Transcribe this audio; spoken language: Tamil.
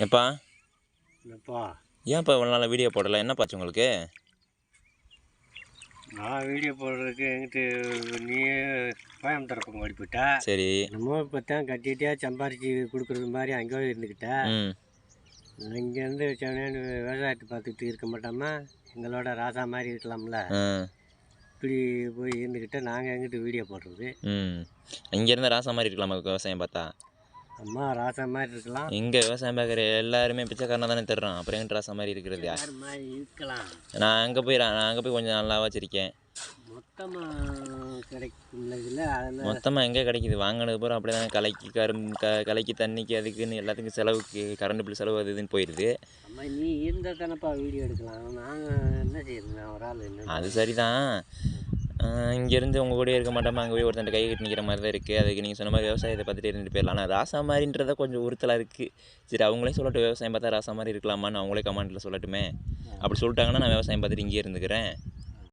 எப்பா என்னப்பா ஏன்ப்பா இவ்வளோ நாள் வீடியோ போடலை? என்னப்பாச்சு உங்களுக்கு? நான் வீடியோ போடுறதுக்கு எங்கிட்டு நீ கோயம்புத்தூர் பக்கம் ஓடி போயிட்டா. சரி. என்னமோ இப்போ தான் கட்டிகிட்டே சம்பாரிச்சு கொடுக்குறது மாதிரி அங்கேயே இருந்துக்கிட்டா. இங்கேருந்து செவனேன்னு விவசாயத்தை பார்த்துக்கிட்டு இருக்க மாட்டோமா? எங்களோட ராசா மாதிரி இருக்கலாம்ல. இப்படி போய் இருந்துக்கிட்ட நாங்கள் எங்கிட்டு வீடியோ போடுறது? இங்கேருந்து ராசா மாதிரி இருக்கலாமா விவசாயம் பார்த்தா? அம்மா ராசா மாதிரி இருக்கலாம். இங்கே விவசாயம் பார்க்குற எல்லாருமே பிச்சைக்காரனா தானே தர்றான். அப்புறம் எங்கிட்ட ராசா மாதிரி இருக்கிறது மாதிரி இருக்கலாம். நான் அங்கே போய் கொஞ்சம் நல்லா வச்சிருக்கேன். மொத்தமாக கிடைக்கும் இதில் அதில் மொத்தமாக எங்கே கிடைக்கிது? வாங்கினது பூரா அப்படி தானே கலைக்கு தண்ணிக்கு அதுக்குன்னு எல்லாத்துக்கும் செலவுக்கு கரண்ட் பில் செலவு அது இதுன்னு போயிடுது. அம்மா நீ இருந்தால் தானேப்பா வீடியோ எடுக்கலாம். நாங்கள் என்ன செய்யறது? நான் ஒரு ஆள் என்ன? அது சரிதான். இங்கேருந்து உங்கள் கூட இருக்க மாட்டோமா? அங்கே போய் ஒருத்தன் கை கட்டி நிற்கிற மாதிரி தான் இருக்குது. அதுக்கு நீங்கள் சொன்ன மாதிரி விவசாயத்தை பார்த்துட்டு இருந்துட்டு போயிடலாம். ஆனால் ராசா மாதிரின்றத கொஞ்சம் உறுத்தலாக இருக்குது. சரி, அவங்களே சொல்லட்டும், விவசாயம் பார்த்தா ராசா மாதிரி இருக்கலாமான்னு அவங்களே கமெண்ட்டில் சொல்லட்டுமே. அப்படி சொல்லிட்டாங்கன்னா நான் விவசாயம் பார்த்துட்டு இங்கேயே இருந்துக்கிறேன்.